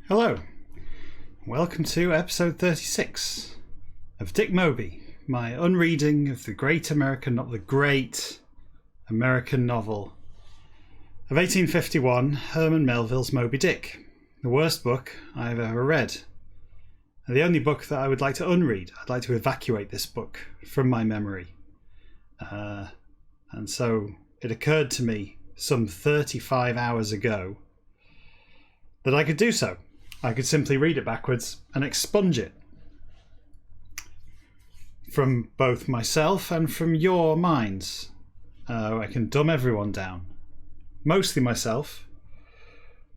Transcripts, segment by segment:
Hello, welcome to episode 36 of Dick Moby, my unreading of the great American novel of 1851, Herman Melville's Moby Dick, the worst book I've ever read. And the only book that I would like to unread. I'd like to evacuate this book from my memory. And so it occurred to me some 35 hours ago that I could do so. I could simply read it backwards and expunge it from both myself and from your minds. I can dumb everyone down. Mostly myself,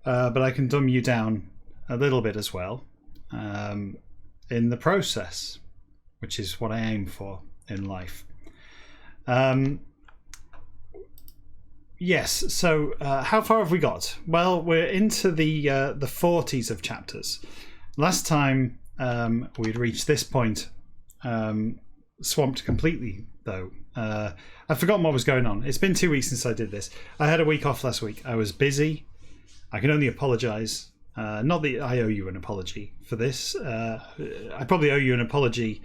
but I can dumb you down a little bit as well in the process, which is what I aim for in life. Yes, so how far have we got? Well, we're into the 40s of chapters. Last time we'd reached this point, swamped completely, though. I've forgotten what was going on. It's been 2 weeks since I did this. I had a week off last week. I was busy. I can only apologise. Not that I owe you an apology for this. I probably owe you an apology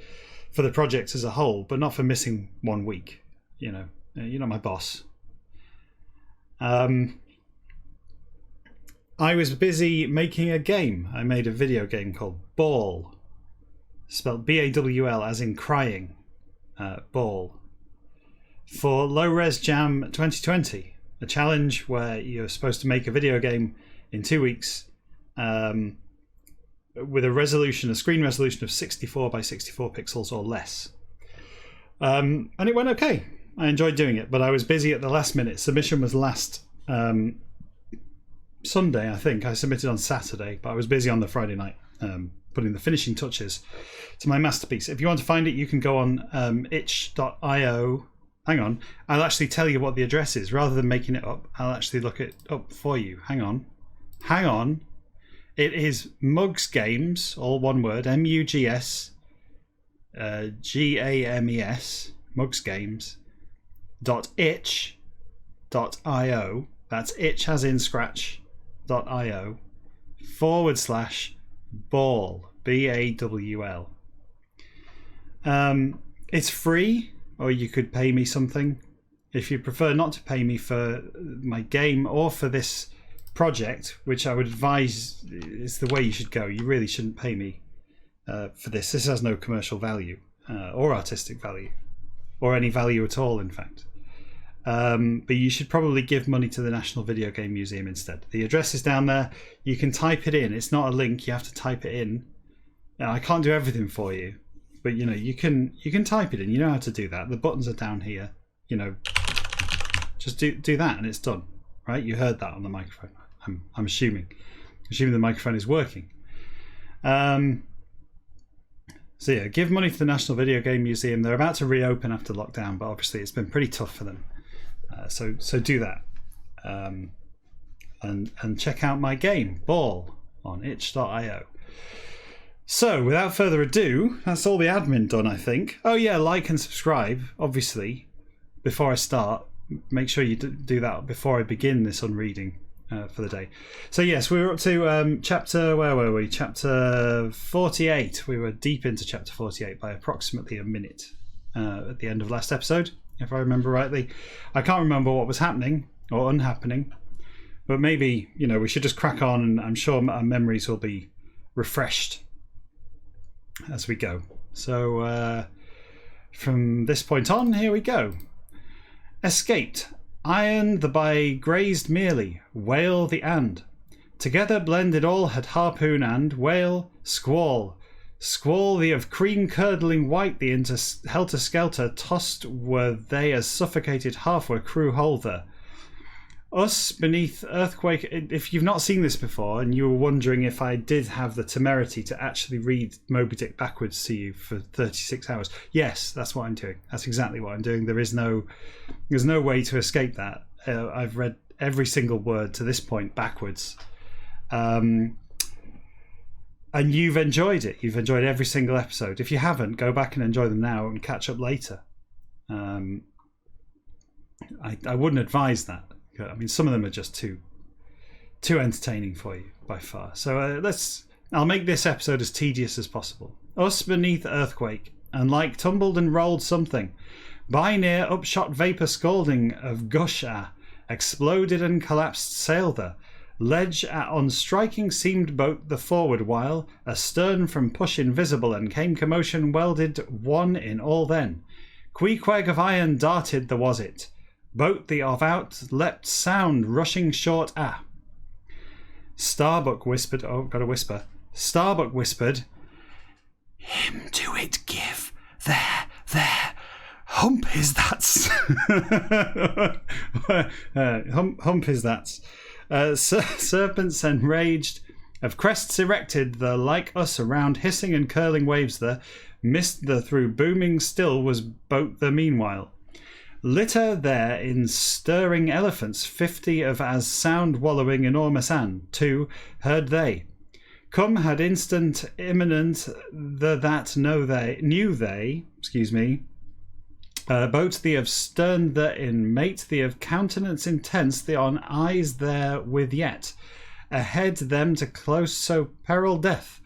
for the project as a whole, but not for missing 1 week. You know, you're not my boss. I was busy making a game. I made a video game called Bawl, spelled B-A-W-L as in crying, Bawl, for Low Res Jam 2020, a challenge where you're supposed to make a video game in 2 weeks with a screen resolution of 64 by 64 pixels or less. And it went okay. I enjoyed doing it, but I was busy at the last minute. Submission was last Sunday, I think. I submitted on Saturday, but I was busy on the Friday night putting the finishing touches to my masterpiece. If you want to find it, you can go on itch.io. Hang on, I'll actually tell you what the address is. Rather than making it up, I'll actually look it up for you. Hang on. It is Mugs Games, all one word, M-U-G-S G-A-M-E-S, Mugs Games, .itch.io, that's itch as in scratch.io, /ball, B-A-W-L. It's free, or you could pay me something. If you prefer not to pay me for my game or for this project, which I would advise is the way you should go, you really shouldn't pay me for this. This has no commercial value or artistic value, or any value at all, in fact. But you should probably give money to the National Video Game Museum instead. The address is down there. You can type it in. It's not a link. You have to type it in. Now, I can't do everything for you, but you know you can type it in. You know how to do that. The buttons are down here. You know, just do that and it's done. Right? You heard that on the microphone. I'm assuming the microphone is working. So yeah, give money to the National Video Game Museum. They're about to reopen after lockdown, but obviously it's been pretty tough for them. So do that, and check out my game Ball on itch.io. So without further ado, that's all the admin done, I think. Oh yeah, like and subscribe, obviously. Before I start, make sure you do that before I begin this unreading for the day. So yes, we were up to chapter, where were we? Chapter 48. We were deep into chapter 48 by approximately a minute at the end of last episode, if I remember rightly. I can't remember what was happening or unhappening, but maybe, you know, we should just crack on, and I'm sure our memories will be refreshed as we go. So from this point on, here we go. Escaped. Iron the by grazed merely, whale the and. Together blended all had harpoon and whale, squall. Squall the of cream curdling white the into helter-skelter tossed were they as suffocated half were crew holder. Us beneath earthquake. If you've not seen this before and you were wondering if I did have the temerity to actually read Moby Dick backwards to you for 36 hours, yes, that's what I'm doing. That's exactly what I'm doing. There's no way to escape that. I've read every single word to this point backwards, and you've enjoyed it. You've enjoyed every single episode. If you haven't, go back and enjoy them now and catch up later. I wouldn't advise that. I mean, some of them are just too too entertaining for you by far. So I'll make this episode as tedious as possible. Us beneath earthquake, and like tumbled and rolled something. By near upshot vapour scalding of gush exploded and collapsed sail there. Ledge on striking seemed boat the forward while, astern from push invisible and came commotion welded one in all then. Queequeg of iron darted there was it. Boat the of out leapt sound rushing short Starbuck whispered, oh, got a whisper. Starbuck whispered, him to it give, there, hump is that. Hump is that. Serpents enraged, of crests erected, the like us around hissing and curling waves there, mist the through booming still was boat the meanwhile. Litter there in stirring elephants, 50 of as sound wallowing enormous too, heard they. Come had instant imminent that knew they, boat the of stern the in mate the of countenance intense the on eyes there with yet. Ahead them to close so peril death,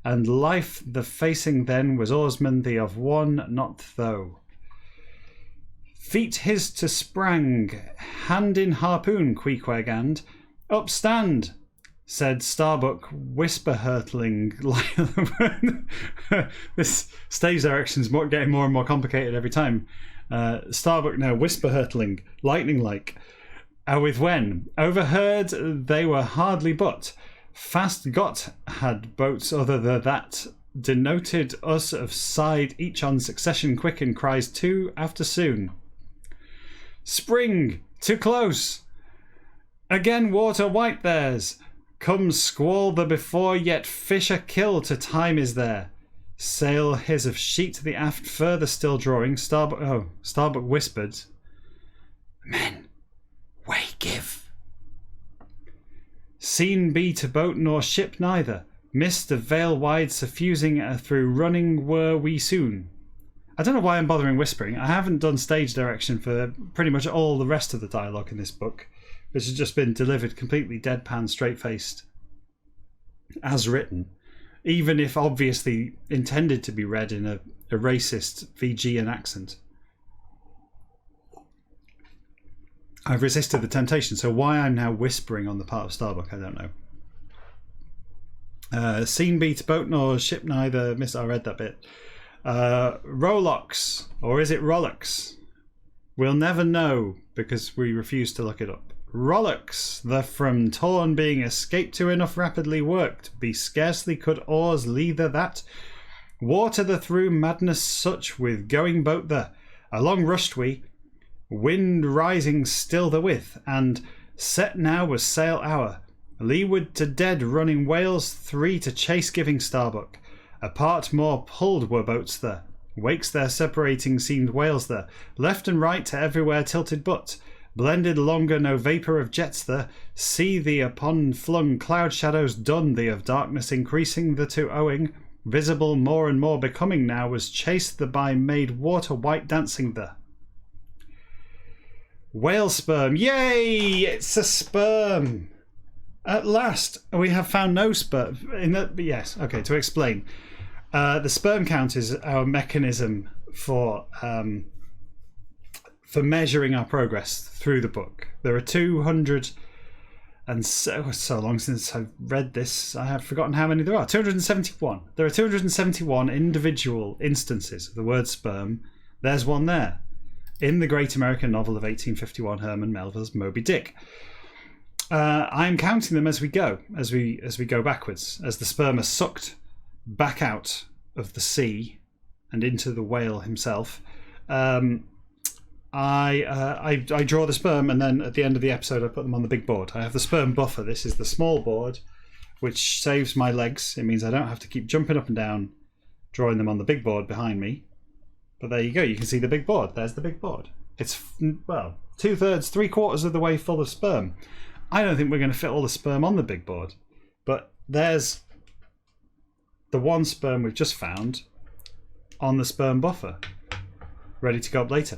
and life the facing then was oarsman the of one not though. Feet his to sprang, hand in harpoon Queequeg and upstand, said Starbuck whisper hurtling. This stage direction's getting more and more complicated every time. Starbuck now whisper hurtling, lightning like. With when overheard they were hardly but fast got had boats other than that denoted us of side each on succession quick and cries two after soon. Spring too close again water white theirs. Come squall the before yet fish a kill to time is there. Sail his of sheet the aft further still drawing. Starbuck whispered, men, way give. Seen be to boat nor ship neither. Mist of veil wide suffusing through running were we soon. I don't know why I'm bothering whispering. I haven't done stage direction for pretty much all the rest of the dialogue in this book, which has just been delivered completely deadpan, straight-faced, as written, even if obviously intended to be read in a racist Fijian accent. I've resisted the temptation, so why I'm now whispering on the part of Starbuck, I don't know. Scene beat boat nor ship neither. I read that bit. Rolox, or is it Rollocks? We'll never know because we refuse to look it up. Rollocks, the from torn being escaped to enough rapidly worked, be scarcely could oars leather that. Water the through madness such with going boat the. Along rushed we, wind rising still the with, and set now was sail hour. Leeward to dead running whales, three to chase giving Starbuck. Apart more pulled were boats there. Wakes there separating seemed whales there. Left and right to everywhere tilted but. Blended longer no vapour of jets there. See the upon flung cloud shadows done the of darkness increasing the to owing. Visible more and more becoming now was chased the by made water white dancing there. Whale sperm. Yay! It's a sperm. At last we have found no sperm. Yes, okay, to explain. The sperm count is our mechanism for measuring our progress through the book. There are 200, and so long since I've read this, I have forgotten how many there are. 271. There are 271 individual instances of the word sperm. There's one there in the great American novel of 1851, Herman Melville's Moby Dick. I'm counting them as we go, as we go backwards, as the sperm are sucked back out of the sea and into the whale himself. I draw the sperm, and then at the end of the episode I put them on the big board. I have the sperm buffer. This is the small board, which saves my legs. It means I don't have to keep jumping up and down drawing them on the big board behind me. But there you go, you can see the big board. There's the big board. It's, well, 2/3, 3/4 of the way full of sperm. I don't think we're going to fit all the sperm on the big board, but there's the one sperm we've just found on the sperm buffer, ready to go up later.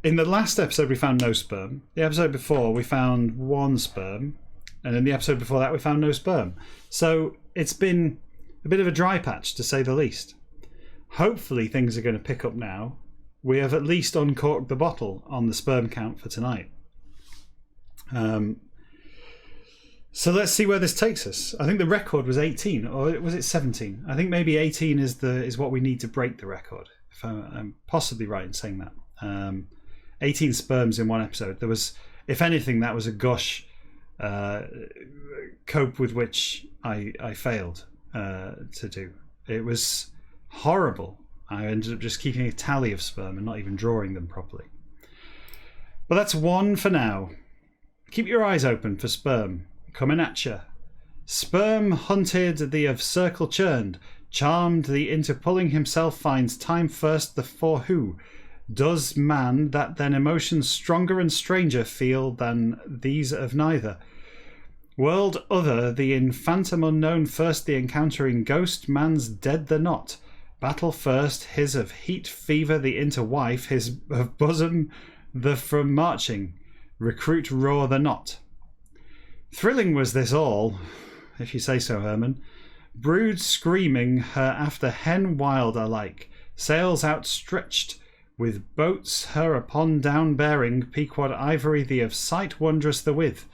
In the last episode we found no sperm. The episode before we found one sperm, And in the episode before that, we found no sperm. So it's been a bit of a dry patch, to say the least. Hopefully things are going to pick up now. We have at least uncorked the bottle on the sperm count for tonight. So let's see where this takes us. I think the record was 18, or was it 17? I think maybe 18 is what we need to break the record. If I'm possibly right in saying that. 18 sperms in one episode. There was, if anything, that was a gush cope with which I failed to do. It was horrible. I ended up just keeping a tally of sperm and not even drawing them properly. But that's one for now. Keep your eyes open for sperm coming at you. Sperm hunted, the of circle churned, charmed the into pulling himself finds time first the for who. Does man that then emotions stronger and stranger feel than these of neither? World other, the in phantom unknown first the encountering ghost, man's dead the not. Battle first, his of heat fever the into wife, his of bosom the from marching, recruit roar the not. Thrilling was this all, if you say so, Herman. Brood screaming her after hen wild alike, sails outstretched, with boats her upon down bearing, Pequod ivory the of sight wondrous the with,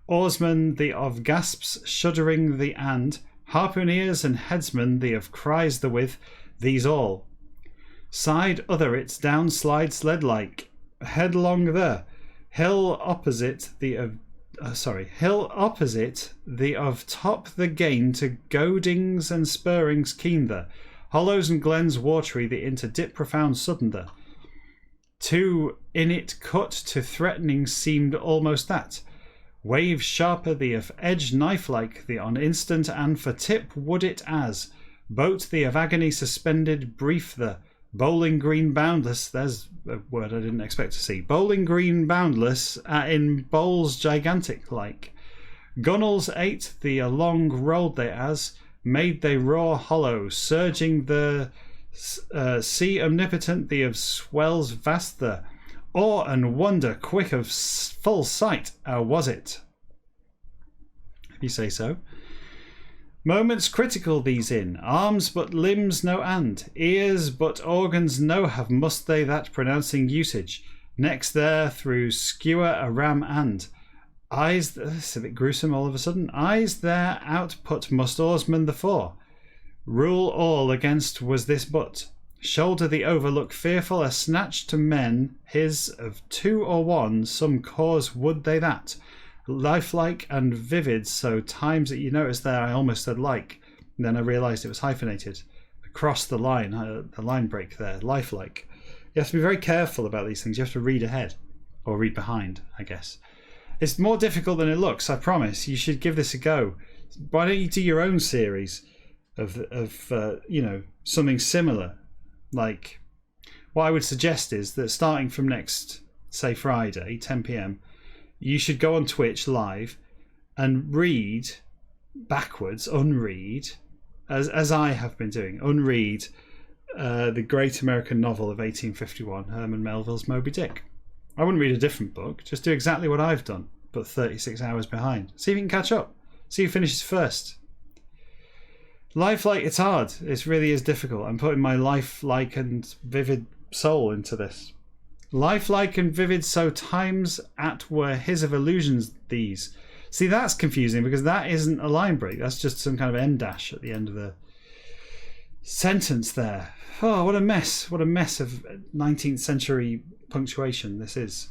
oarsmen the of gasps shuddering the and, harpooneers and headsmen the of cries the with, these all. Side other its down slide sled like, headlong the, hill opposite the of top the gain to goadings and spurrings keen the, hollows and glens watery the into dip profound sudden the. Two in it cut to threatening seemed almost that. Wave sharper the of edge knife like the on instant and for tip would it as. Boat the of agony suspended brief the. Bowling green boundless, there's a word I didn't expect to see. Bowling green boundless in bowls gigantic like. Gunnels ate the along rolled they as. Made they roar hollow, surging the sea omnipotent the of swells vast the. Awe and wonder quick of full sight, how was it? If you say so. Moments critical these in, arms but limbs no and, ears but organs no have must they that pronouncing usage. Next there through skewer a ram and. Eyes, this is a bit gruesome all of a sudden. Eyes there output must oarsman the fore. Rule all against was this but. Shoulder the overlook fearful a snatch to men his of two or one some cause would they that. Lifelike and vivid so times that you notice there I almost said like. And then I realised it was hyphenated. Across the line, a line break there. Lifelike. You have to be very careful about these things. You have to read ahead. Or read behind, I guess. It's more difficult than it looks, I promise. You should give this a go. Why don't you do your own series of something similar? Like, what I would suggest is that starting from next, say Friday, 10 p.m, you should go on Twitch live and read backwards, unread, as I have been doing, unread the great American novel of 1851, Herman Melville's Moby Dick. I wouldn't read a different book, just do exactly what I've done, but 36 hours behind. See if you can catch up. See who finishes first. Lifelike, it's hard. It really is difficult. I'm putting my lifelike and vivid soul into this. Lifelike and vivid so times at were his of illusions these. See, that's confusing because that isn't a line break. That's just some kind of end dash at the end of the sentence there. Oh, what a mess. What a mess of 19th century punctuation this is.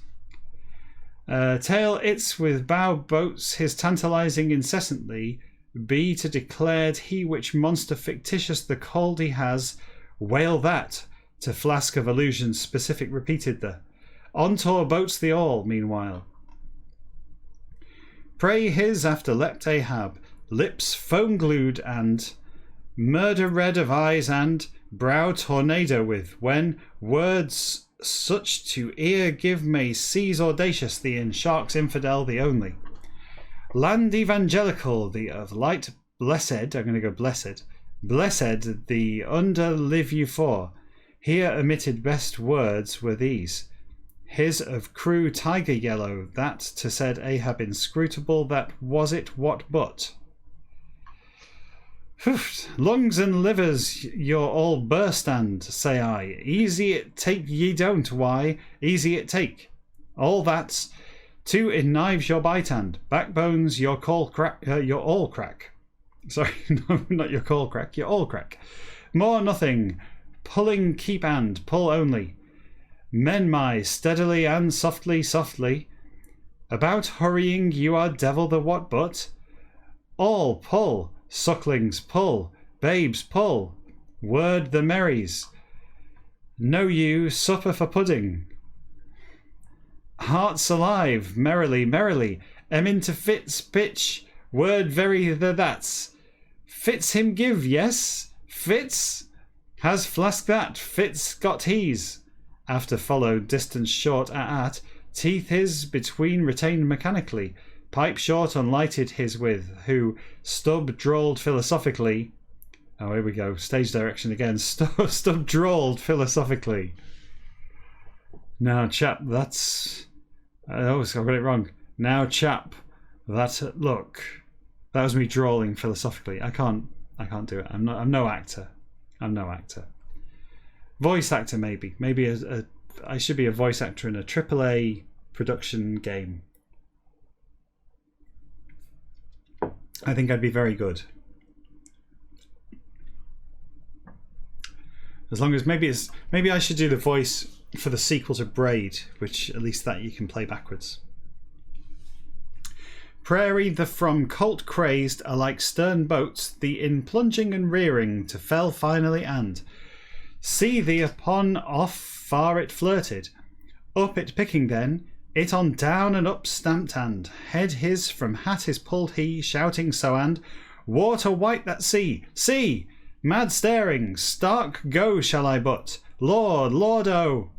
Tail its with bow boats his tantalizing incessantly be to declared he which monster fictitious the cold he has whale that to flask of illusions specific repeated the on tour boats the all meanwhile. Pray his after leapt Ahab, lips foam glued and murder red of eyes and brow tornado with, when words such to ear give may seize audacious the in sharks infidel the only. Land evangelical the of light blessed, I'm going to go blessed the under live you for. Here omitted best words were these. his of crew tiger yellow, that to said Ahab inscrutable, that was it what but. Lungs and livers, you're all burst and, say I, easy it take ye don't, why, easy it take. All that's, two in knives your bite and, backbones your all crack. Sorry, no, not your call crack, your all crack. More nothing, pulling keep and, pull only. Men my, steadily and softly, softly. About hurrying you are devil the what but. All pull. Sucklings pull, babes pull, word the merries. Know you, supper for pudding. Hearts alive, merrily, merrily, into fits, pitch, word very the that's. Fits him give, yes? Fits? Has flask that, Fits got he's. After followed distance short at, teeth his between retained mechanically. Pipe short unlighted his with, who Stub drawled philosophically. Oh, here we go. Stage direction again. Stub drawled philosophically. Now, chap, that's... Oh, I got it wrong. Now, chap, that's... Look, that was me drawling philosophically. I can't do it. I'm no actor. I'm no actor. Voice actor, maybe. Maybe I should be a voice actor in a AAA production game. I think I'd be very good. As long as maybe I should do the voice for the sequel to Braid, which at least that you can play backwards. Prairie the from colt crazed are like stern boats, the in plunging and rearing to fell finally and see thee upon off far it flirted, up it picking then. It on down and up stamped and head his from hat is pulled he, shouting so and water white that sea, see, mad staring, stark go shall I but, Lord, Lord-o,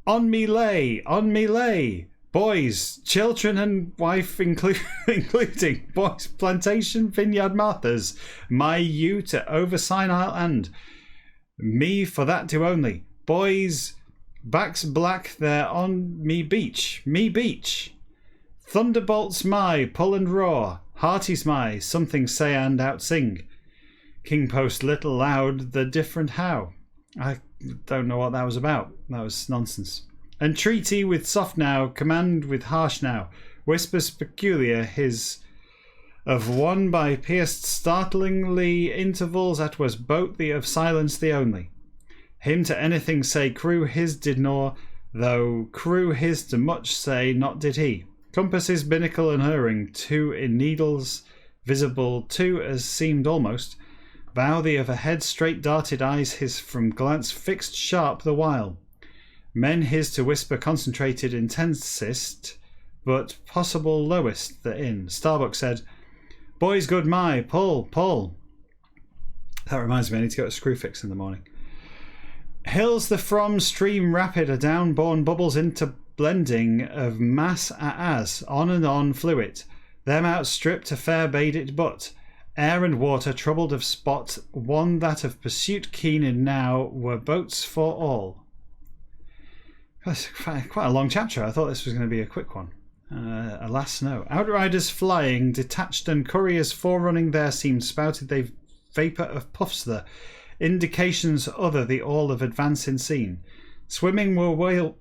on me lay, boys, children and wife including, boys, plantation, vineyard Marthas, my you to oversign I'll and, me for that do only, boys, backs black there on me beach. Thunderbolts my, pull and roar. Hearties my, something say and out sing. King post little loud the different how. I don't know what that was about. That was nonsense. Entreaty with soft now, command with harsh now. Whispers peculiar his of one by pierced startlingly intervals that was boat the of silence the only. Him to anything say crew his did nor, though crew his to much say not did he. Compasses binnacle and hurring, two in needles visible, two as seemed almost. Bow the of a head straight darted eyes his from glance fixed sharp the while. Men his to whisper concentrated intensest, but possible lowest the in. Starbuck said, boys good my, pull, pull. That reminds me, I need to go to Screwfix in the morning. Hills the from stream rapid, a downborne bubbles into blending of mass as, on and on flew it. Them outstripped a fair bade it but. Air and water troubled of spot, one that of pursuit keen in now, were boats for all. That's quite a long chapter. I thought this was going to be a quick one. Alas, no. Outriders flying, detached and couriers forerunning there seemed spouted they vapour of puffs there. Indications other the all of advancing seen. Swimming were whales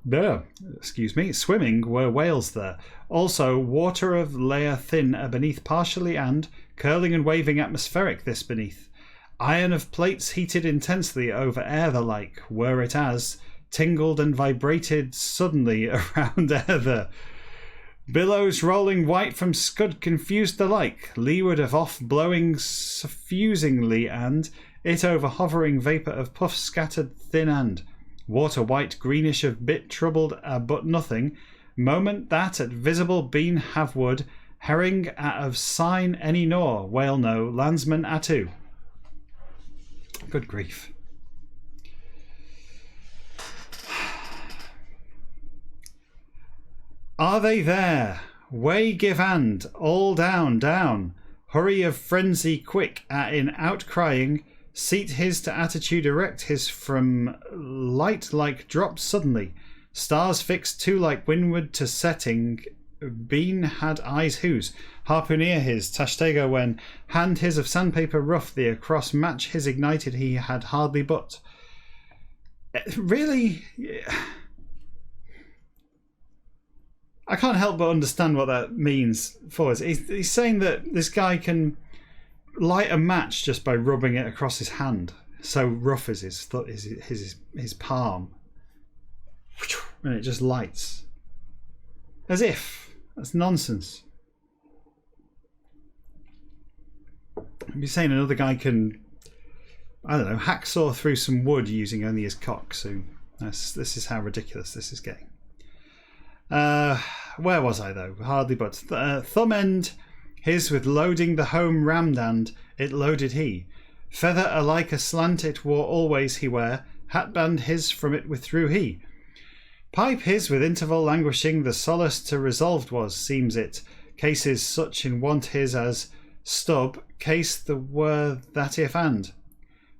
there. Also water of layer thin beneath partially and curling and waving atmospheric this beneath. Iron of plates heated intensely over air the like, were it as tingled and vibrated suddenly around air there. Billows rolling white from scud confused the like, leeward of off blowing suffusingly and it over hovering vapour of puffs scattered thin and water white greenish of bit troubled but nothing moment that at visible bean have wood herring at of sign any nor whale no landsman atu. Good grief. Are they there? Way give and all down, down. Hurry of frenzy quick at in outcrying. Seat his to attitude erect his from light like dropped suddenly. Stars fixed too like windward to setting. Bean had eyes whose. Harpooneer his. Tashtego when. Hand his of sandpaper rough. The across match his ignited he had hardly but. Really? I can't help but understand what that means for us. He's saying that this guy can light a match just by rubbing it across his hand. So rough is his palm. And it just lights. As if. That's nonsense. I'd be saying another guy can, I don't know, hacksaw through some wood using only his cock. So this is how ridiculous this is getting. Where was I though? Hardly but. Thumb end his with loading the home rammed and it loaded he. Feather alike aslant it wore always he wear. Hatband his from it withdrew he. Pipe his with interval languishing the solace to resolved was, seems it. Cases such in want his as stub, case the were that if and.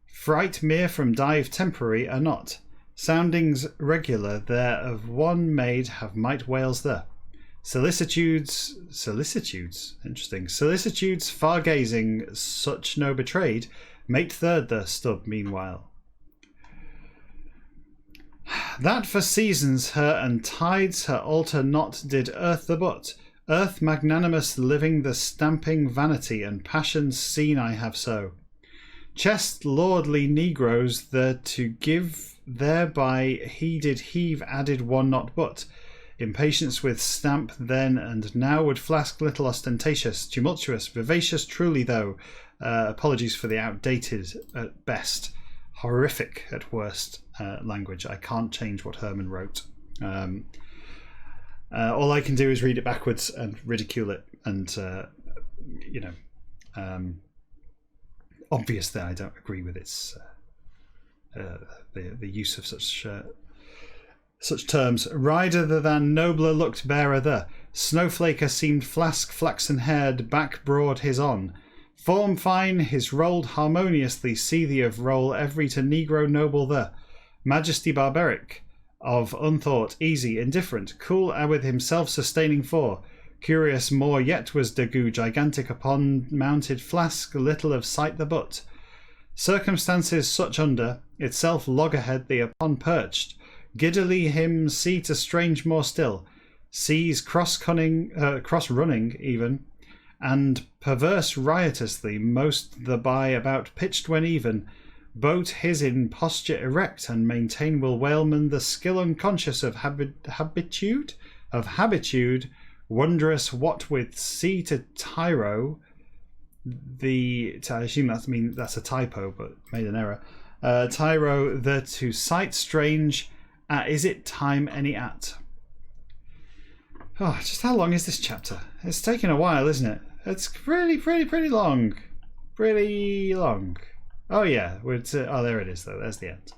Fright mere from dive temporary are not. Soundings regular there of one made have might whales there. Solicitudes, interesting. Solicitudes far gazing, such no betrayed, mate third the stub meanwhile. That for seasons her and tides her alter not did earth the but. Earth magnanimous living the stamping vanity and passions seen I have so. Chest lordly negroes the to give thereby he did heave added one not but. Impatience with stamp then and now would flask little ostentatious, tumultuous, vivacious truly though. Apologies for the outdated at best. Horrific at worst language. I can't change what Herman wrote. All I can do is read it backwards and ridicule it, and obvious that I don't agree with its the use of such terms. Rider than nobler looked bearer the snowflaker seemed flask flaxen haired back broad his on. Form fine, his rolled harmoniously, seethy of roll every to negro noble the. Majesty barbaric, of unthought, easy, indifferent, cool with himself sustaining for. Curious more yet was Dagu, gigantic upon mounted flask, little of sight the butt. Circumstances such under, itself loggerhead the upon perched. Giddily him see to strange more still. Sees cross-running even. And perverse riotously, most the by about pitched when even, boat his in posture erect and maintain will whaleman the skill unconscious of habitude, wondrous what with sea to tyro, I assume that's a typo, but made an error. Tyro the to sight strange, is it time any at? Oh, just how long is this chapter? It's taken a while, isn't it? It's pretty long. Pretty long. Oh yeah, there it is though. There's the end.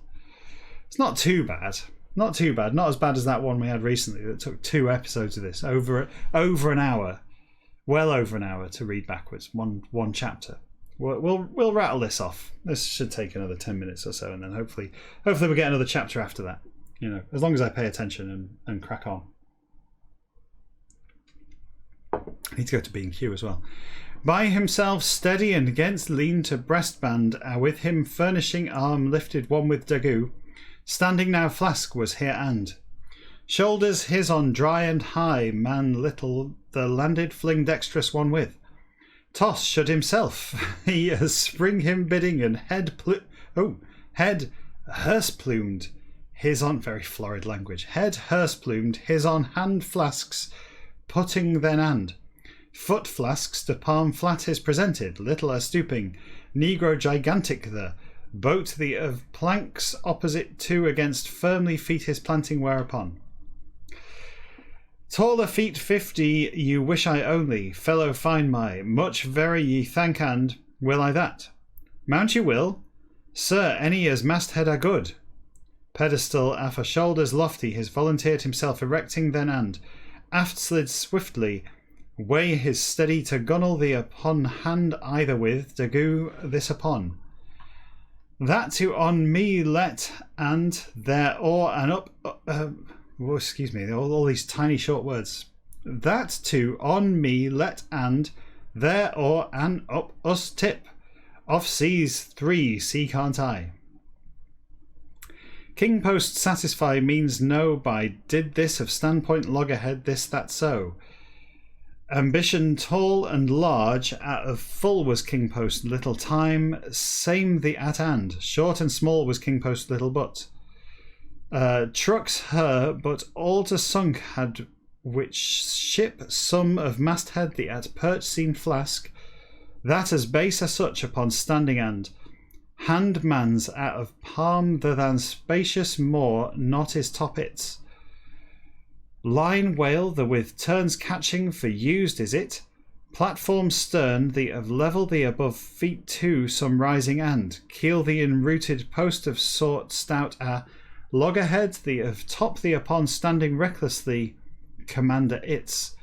It's not too bad. Not too bad. Not as bad as that one we had recently that took 2 episodes of this. Over an hour. Well over an hour to read backwards. One chapter. We'll rattle this off. This should take another 10 minutes or so, and then hopefully we'll get another chapter after that. As long as I pay attention and crack on. I need to go to B&Q as well. By himself steady and against lean to breastband, with him furnishing arm lifted one with Dagu. Standing now flask was here and. Shoulders his on dry and high, man little the landed fling dexterous one with. Toss should himself, he as spring him bidding and head hearse plumed, his on very florid language. Head hearse plumed, his on hand flasks, putting then and. Foot flasks to palm flat is presented, little as stooping, negro gigantic the, boat the of planks opposite to against firmly feet his planting whereupon. Taller feet 50 you wish I only, fellow find my, much very ye thank and, will I that? Mount you will? Sir, any as masthead are good. Pedestal for shoulders lofty, his volunteered himself erecting then and, aft slid swiftly, way his steady to gunnel thee upon hand either with, Dagu this upon. That to on me let, and there o'er and up, oh, excuse me, all these tiny short words. That to on me let and there or an up us tip. Off seas 3 sea can't I. King post satisfy means no by did this of standpoint loggerhead this that so. Ambition tall and large out of full was king post little time same the at and short and small was king post little but. Trucks her but all to sunk had which ship some of masthead the at perch seen flask that as base as such upon standing and handmans out of palm the than spacious more not his top its line whale the with turns catching for used is it platform stern the of level the above feet two some rising and keel the enrooted post of sort stout loggerhead the of top the upon standing recklessly commander its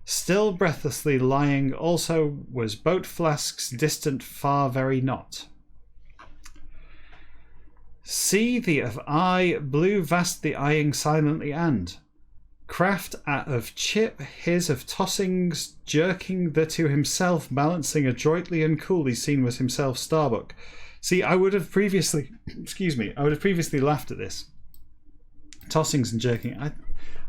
still breathlessly lying also was boat flasks distant far very not. See the of eye blue vast the eyeing silently and craft out of chip his of tossings jerking the to himself balancing adroitly and coolly seen was himself Starbuck. See, I would have previously laughed at this tossings and jerking.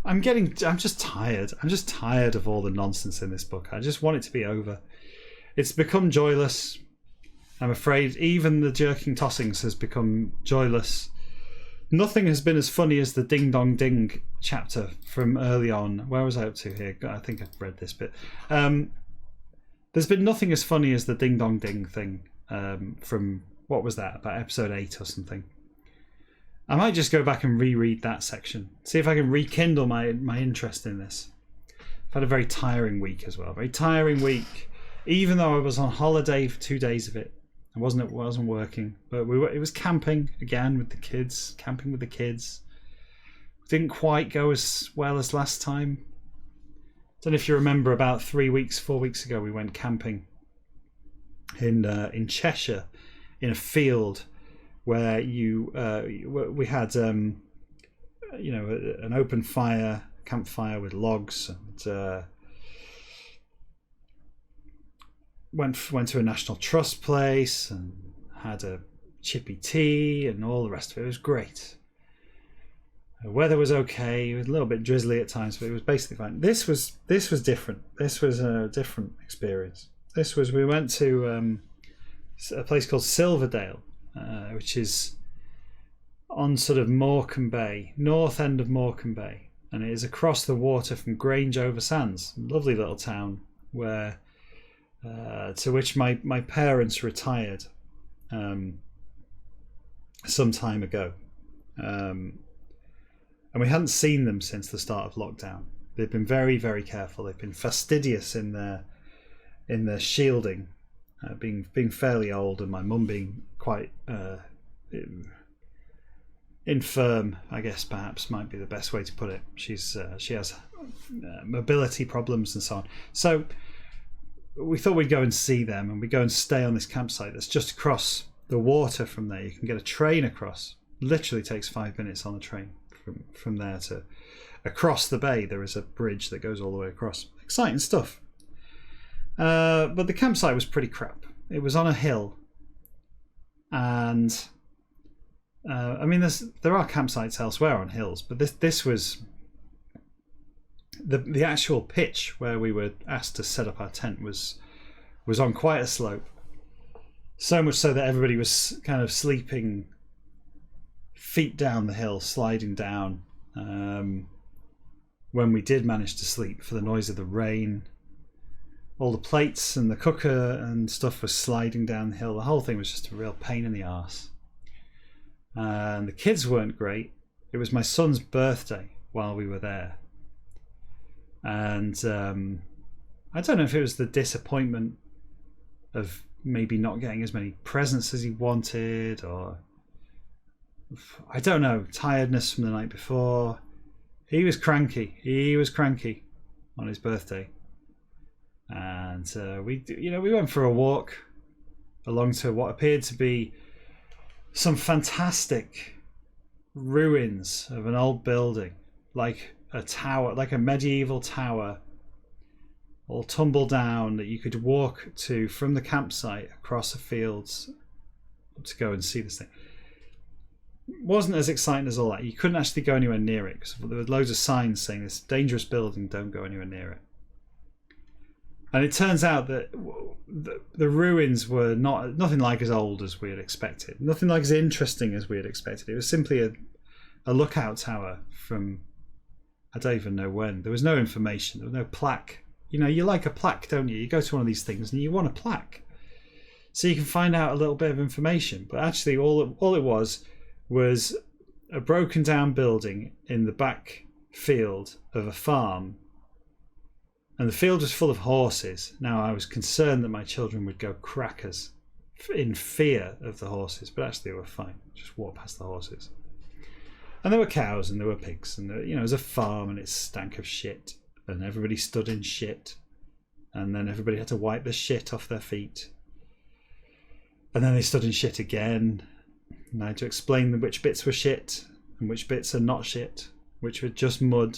I'm just tired. I'm just tired of all the nonsense in this book. I just want it to be over. It's become joyless. I'm afraid even the jerking tossings has become joyless. Nothing has been as funny as the ding dong ding chapter from early on. Where was I up to here? I think I've read this bit. There's been nothing as funny as the ding dong ding thing from, what was that, about episode 8 or something. I might just go back and reread that section. See if I can rekindle my interest in this. I've had a very tiring week as well. Very tiring week. Even though I was on holiday for 2 days of it. I wasn't working. But it was camping again with the kids. Camping with the kids. Didn't quite go as well as last time. Don't know if you remember about 4 weeks ago we went camping in Cheshire in a field where we had an open campfire with logs and went to a National Trust place and had a chippy tea and all the rest of it. It was great. The weather was okay. It was a little bit drizzly at times, but it was basically fine. This was different. This was a different experience. We went to a place called Silverdale, which is on sort of Morecambe Bay, north end of Morecambe Bay, and it is across the water from Grange over Sands, lovely little town where to which my parents retired some time ago, and we hadn't seen them since the start of lockdown. They've been very, very careful. They've been fastidious in their shielding, being fairly old, and my mum being quite infirm, I guess perhaps might be the best way to put it. She has mobility problems and so on. So we thought we'd go and see them, and we'd go and stay on this campsite that's just across the water from there. You can get a train across. Literally takes 5 minutes on the train from there to across the bay. There is a bridge that goes all the way across. Exciting stuff. But the campsite was pretty crap. It was on a hill, and I mean, there are campsites elsewhere on hills, but this was the actual pitch where we were asked to set up our tent was on quite a slope, so much so that everybody was kind of sleeping feet down the hill, sliding down. When we did manage to sleep, for the noise of the rain, all the plates and the cooker and stuff was sliding down the hill. The whole thing was just a real pain in the arse. And the kids weren't great. It was my son's birthday while we were there. And I don't know if it was the disappointment of maybe not getting as many presents as he wanted, or I don't know, tiredness from the night before. He was cranky on his birthday. And we went for a walk along to what appeared to be some fantastic ruins of an old building. like a tower, like a medieval tower, all tumble down, that you could walk to from the campsite across the fields to go and see this thing. It wasn't as exciting as all that. You couldn't actually go anywhere near it because there were loads of signs saying this dangerous building, don't go anywhere near it. And it turns out that the ruins were nothing like as old as we had expected, nothing like as interesting as we had expected. It was simply a lookout tower from, I don't even know when. There was no information, there was no plaque. You know, you like a plaque, don't you? You go to one of these things and you want a plaque, so you can find out a little bit of information. But actually, all it was a broken down building in the back field of a farm, and the field was full of horses. Now, I was concerned that my children would go crackers in fear of the horses, but actually they were fine. Just walk past the horses. And there were cows and there were pigs, and it was a farm and it stank of shit, and everybody stood in shit, and then everybody had to wipe the shit off their feet, and then they stood in shit again, and I had to explain them which bits were shit and which bits are not shit, which were just mud,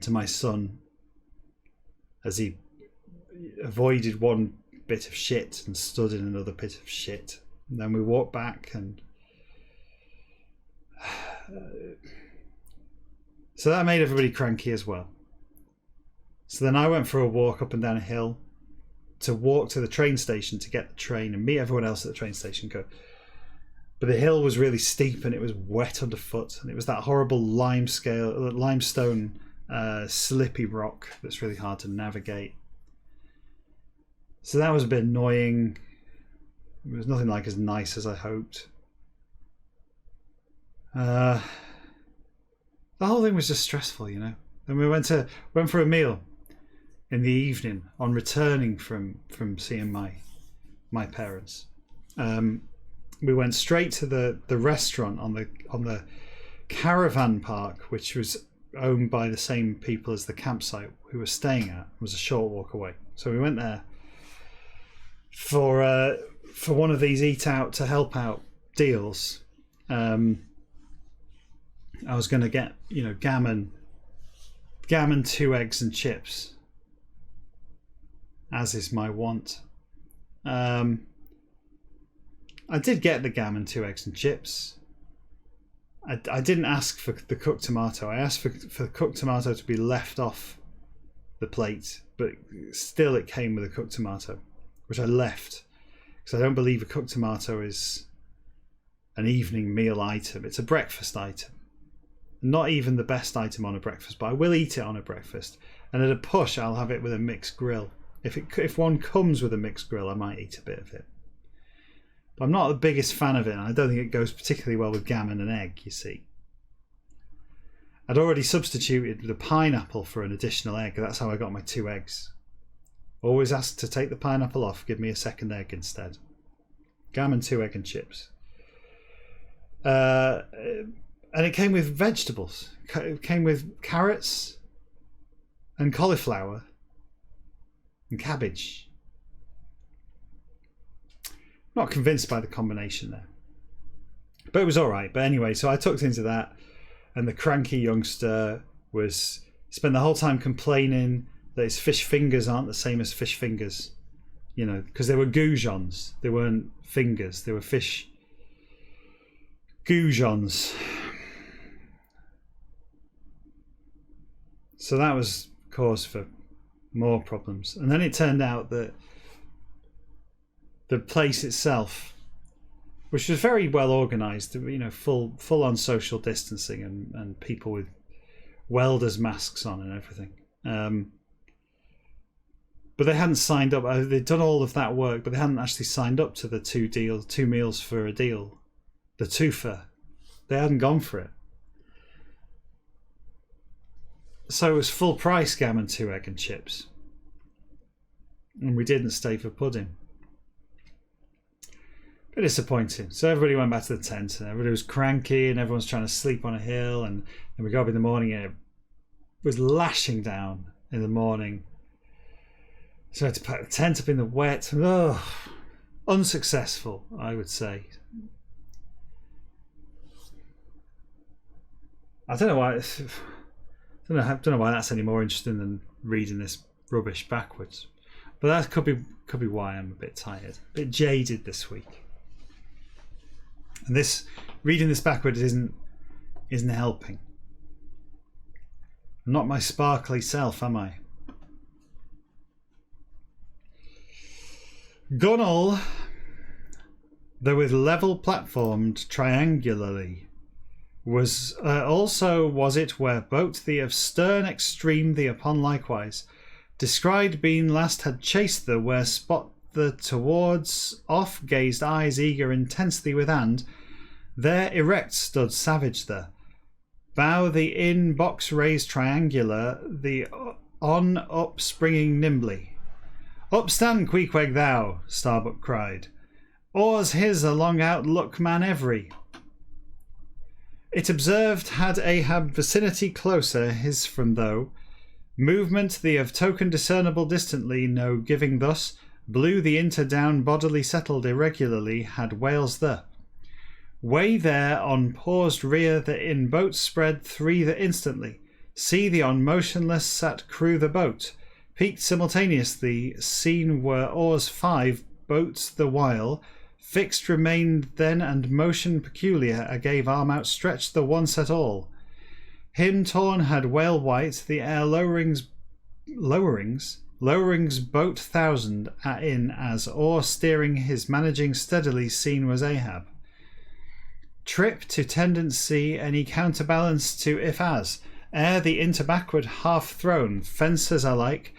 to my son as he avoided one bit of shit and stood in another bit of shit. And then we walked back, and so that made everybody cranky as well. So then I went for a walk up and down a hill to walk to the train station to get the train and meet everyone else at the train station. But the hill was really steep and it was wet underfoot, and it was that horrible limestone slippy rock that's really hard to navigate. So that was a bit annoying. It was nothing like as nice as I hoped. The whole thing was just stressful, you know. Then we went for a meal in the evening on returning from seeing my parents. We went straight to the restaurant on the caravan park, which was owned by the same people as the campsite we were staying at. It was a short walk away. So we went there for one of these eat out to help out deals. I was going to get, gammon, 2 eggs and chips, as is my wont. I did get the gammon, 2 eggs and chips. I didn't ask for the cooked tomato. I asked for the cooked tomato to be left off the plate, but still it came with a cooked tomato, which I left because I don't believe a cooked tomato is an evening meal item. It's a breakfast item. Not even the best item on a breakfast, but I will eat it on a breakfast. And at a push, I'll have it with a mixed grill. If one comes with a mixed grill, I might eat a bit of it. But I'm not the biggest fan of it, and I don't think it goes particularly well with gammon and egg, you see. I'd already substituted the pineapple for an additional egg. That's how I got my 2 eggs. Always ask to take the pineapple off, give me a second egg instead. Gammon, 2 egg and chips. And it came with vegetables. It came with carrots and cauliflower and cabbage. Not convinced by the combination there, but it was all right. But anyway, so I tucked into that, and the cranky youngster spent the whole time complaining that his fish fingers aren't the same as fish fingers, because they were goujons. They weren't fingers. They were fish goujons. So that was cause for more problems. And then it turned out that the place itself, which was very well organised, full on social distancing and people with welders' masks on and everything. But they hadn't signed up. They'd done all of that work, but they hadn't actually signed up to the 2 meals for a deal, the twofer. They hadn't gone for it. So it was full price gammon, 2 egg and chips. And we didn't stay for pudding. Bit disappointing. So everybody went back to the tent, and everybody was cranky, and everyone's trying to sleep on a hill. And then we got up in the morning, and it was lashing down in the morning. So I had to pack the tent up in the wet. Unsuccessful, I would say. I don't know why. I don't know why that's any more interesting than reading this rubbish backwards. But that could be why I'm a bit tired, a bit jaded this week. And reading this backwards isn't helping. I'm not my sparkly self, am I? Gunnel, though with level platformed triangularly, was it where boat the of stern extreme the upon likewise, descried being last had chased the where spot the towards off gazed eyes eager intensely with hand, there erect stood savage the bow the in box raised triangular the on up springing nimbly. Up stand Queequeg thou, Starbuck cried. Oars his a long outlook man every. It observed had Ahab vicinity closer his from though, movement the of token discernible distantly no giving thus, blew the inter down bodily settled irregularly had whales the. Way there on paused rear the in boat spread three the instantly, see the on motionless sat crew the boat, peaked simultaneously, seen were oars 5, boats the while, fixed remained then and motion peculiar, a gave arm outstretched the one set all. Him torn had whale white, the air lowerings boat 1,000 in as oar steering his managing steadily seen was Ahab. Trip to tendency any counterbalance to if as, ere the inter backward half thrown, fencers alike,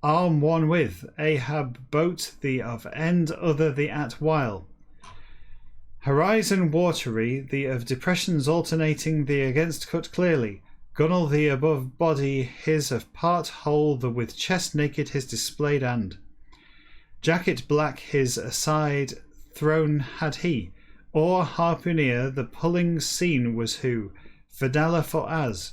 arm one with, Ahab boat the of end other the at while. Horizon watery, the of depressions alternating the against cut clearly, gunnel the above body his of part whole the with chest naked his displayed and. Jacket black his aside thrown had he, or harpooneer the pulling scene was who, Fidala for as.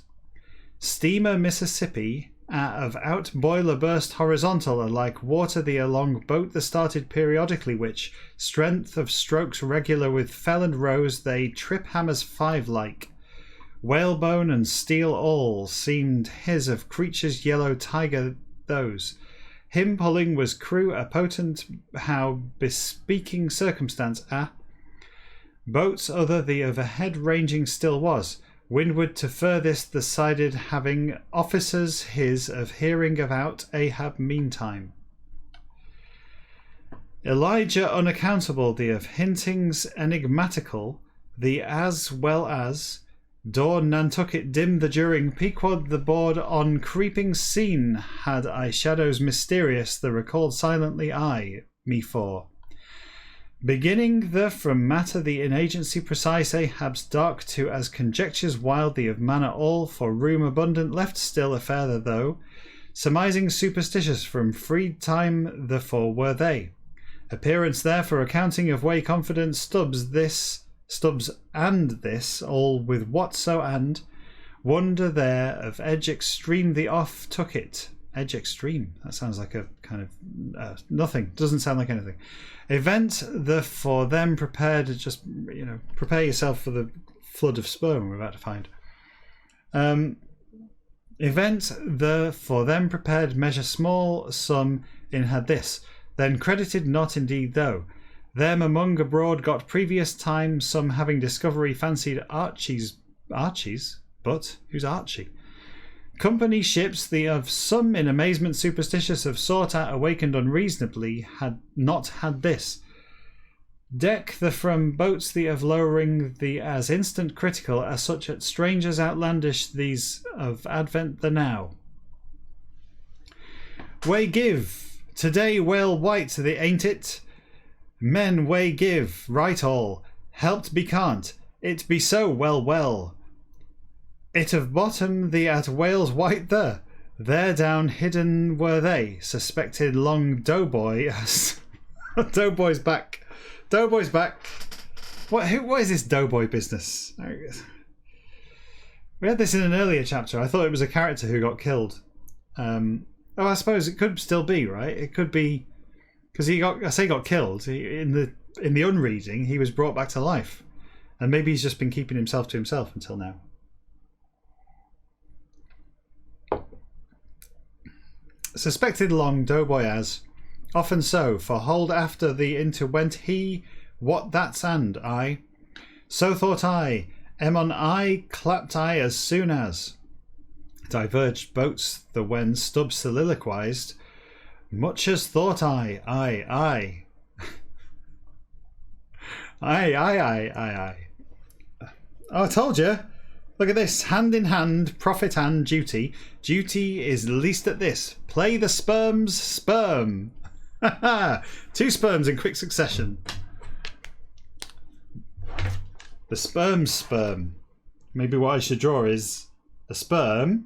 Steamer Mississippi, of out boiler burst horizontal alike water the along boat the started periodically which, strength of strokes regular with fell and rose they trip hammers 5 like. Whalebone and steel all seemed his of creatures yellow tiger those. Him pulling was crew a potent how bespeaking circumstance boats other the overhead ranging still was. Windward to furthest the sided having officers his of hearing about Ahab meantime. Elijah unaccountable the of hintings enigmatical, the as well as dawn Nantucket dim the during pequod the board on creeping scene had I shadows mysterious the recalled silently I me for. Beginning the from matter the in agency precise Ahab's dark to as conjectures wild the of manner all for room abundant left still a further though, surmising superstitious from freed time the for were they. Appearance there for accounting of way confidence stubs and this all with whatso and wonder there of edge extreme the off took it. Edge extreme, that sounds like a kind of nothing, doesn't sound like anything. Event the for them prepared, just prepare yourself for the flood of sperm we're about to find. Event the for them prepared measure small sum in had this, then credited not indeed though. Them among abroad got previous time some having discovery fancied Archie's, but who's Archie? Company ships the of some in amazement superstitious of sought at awakened unreasonably had not had this. Deck the from boats the of lowering the as instant critical as such at strangers outlandish these of advent the now. Way give, today whale white the ain't it? Men way give, right all, helped be can't, it be so well. It of bottom the at whales white there down hidden were they, suspected long doughboy as doughboy's back. What is this doughboy business? We had this in an earlier chapter. I thought it was a character who got killed. I suppose it could still be, right? It could be because he got killed in the unreading. He was brought back to life, and maybe he's just been keeping himself to himself until now. suspected long doughboy as, often so, for hold after the interwent he, what that's and I. So thought I, on I, clapped I as soon as. Diverged boats the when Stubbs soliloquized, much as thought I. Aye. Oh, I told you. Look at this. Hand in hand, profit and duty. Duty is least at this. Play the sperm's sperm. 2 sperms in quick succession. The sperm's sperm. Maybe what I should draw is a sperm.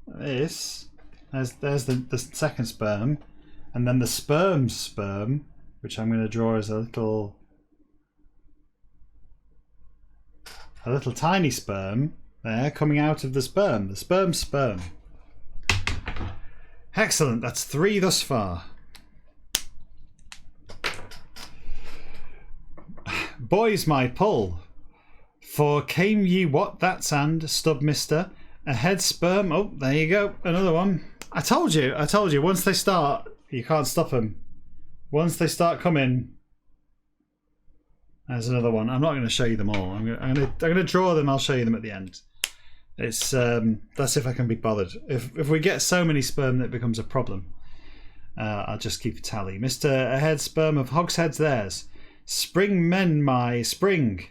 This. There's the second sperm. And then the sperm's sperm, which I'm going to draw as a little tiny sperm there coming out of the sperm. The sperm's sperm. Excellent. That's 3 thus far. Boys, my pull. For came ye what that's and stub mister. A head sperm. Oh, there you go. Another one. I told you. Once they start, you can't stop them. Once they start coming, there's another one. I'm not going to show you them all. I'm going to draw them. I'll show you them at the end. It's that's if I can be bothered. If we get so many sperm that it becomes a problem, I'll just keep a tally. Mr. Ahead sperm of hogsheads theirs. Spring men my spring.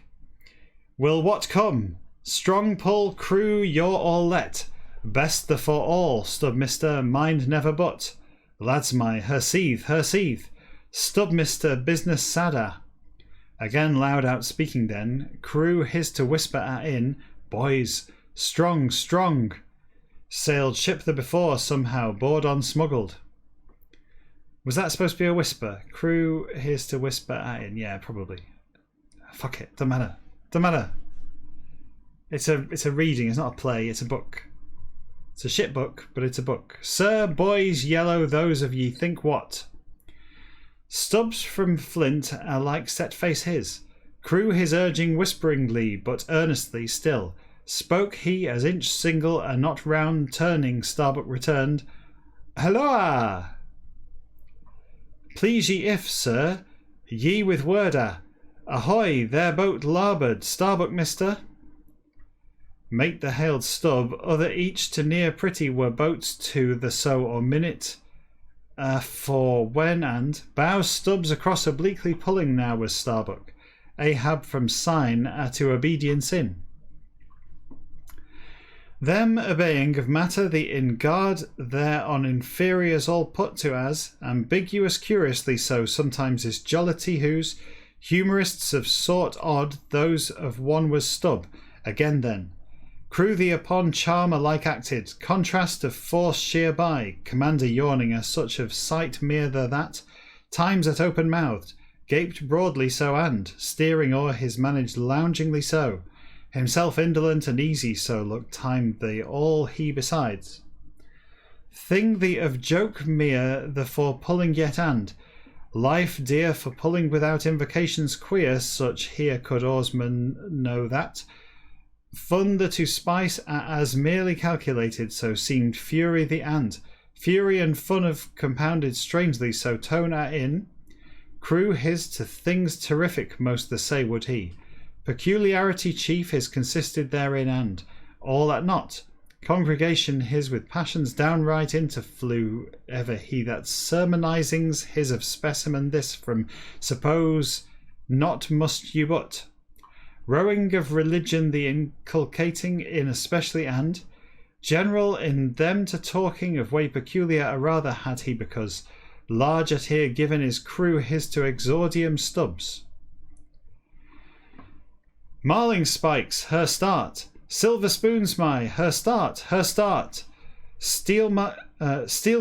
Will what come? Strong pull crew you're all let. Best the for all stub mister mind never but. Lads my her seethe. Stub mister business sadder. Again loud out speaking then. Crew his to whisper at in. Boys, strong. Sailed ship the before somehow. Board on smuggled. Was that supposed to be a whisper? Crew his to whisper at in. Yeah, probably. Fuck it. Don't matter. It's a reading. It's not a play. It's a book. It's a shit book, but it's a book. Sir, boys yellow, those of ye think what? Stubbs from Flint alike set face his. Crew his urging whisperingly, but earnestly still. Spoke he as inch single and not round turning Starbuck returned. Halloa! Please ye if, sir, ye with worda. Ahoy, there boat larboard, Starbuck mister. Mate the hailed Stubb, other each to near pretty were boats to the so or minute. For when and bows Stubbs across obliquely pulling now was Starbuck. Ahab from sign to obedience in. Them obeying of matter the in guard there on inferiors all put to as ambiguous curiously so sometimes is jollity whose humorists of sort odd those of one was Stubb. Again then. Crew thee upon charm alike acted, contrast of force sheer by, commander yawning as such of sight mere that, times at open mouthed, gaped broadly so and, steering o'er his managed loungingly so, himself indolent and easy so looked time the all he besides. Thing thee of joke mere the for pulling yet and, life dear for pulling without invocations queer, such here could oarsman know that, fun the to spice as merely calculated, so seemed fury the and. Fury and fun of compounded strangely, so tone in. Crew his to things terrific most the say would he. Peculiarity chief his consisted therein and. All at naught. Congregation his with passions downright into flew. Ever he that sermonizings his of specimen this from suppose not must you but. Rowing of religion the inculcating in especially and general in them to talking of way peculiar a rather had he because large at here given is crew his to exordium Stubbs. Marling spikes her start, silver spoons my her start, steel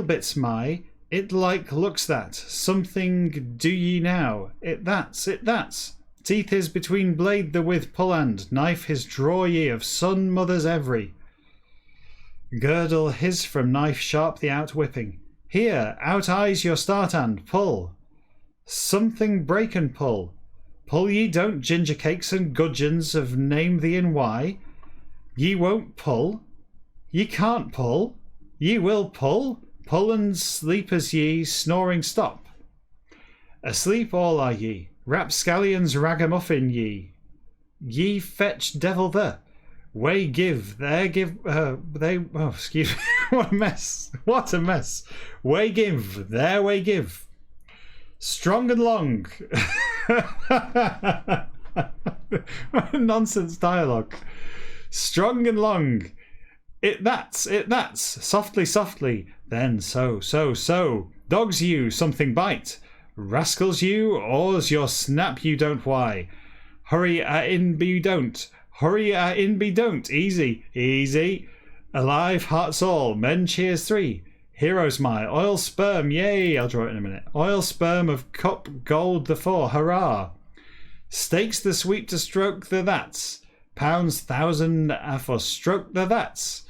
bits my it like looks that something do ye now it that's. Teeth is between blade the with pull and knife his draw ye of son mothers every. Girdle his from knife sharp the out whipping. Here, out eyes your start and pull. Something break and pull. Pull ye don't ginger cakes and gudgeons of name the in why. Ye won't pull. Ye can't pull. Ye will pull, pull and sleep as ye, snoring stop. Asleep all are ye, rapscallions ragamuffin ye. Ye fetch devil the, way give, there give, they, oh, excuse me, what a mess, what a mess. Way give, there way give. Strong and long. Nonsense dialogue. Strong and long. It that's, softly, softly, then so. Dogs you, something bite. Rascals you, oars your snap you don't why. Hurry in be don't. Hurry in be don't. Easy. Alive hearts all, men cheers 3. Heroes my, oil sperm, yay, I'll draw it in a minute. Oil sperm of cup, gold the 4, hurrah. Stakes the sweep to stroke the that's. Pounds 1,000 for stroke the that's.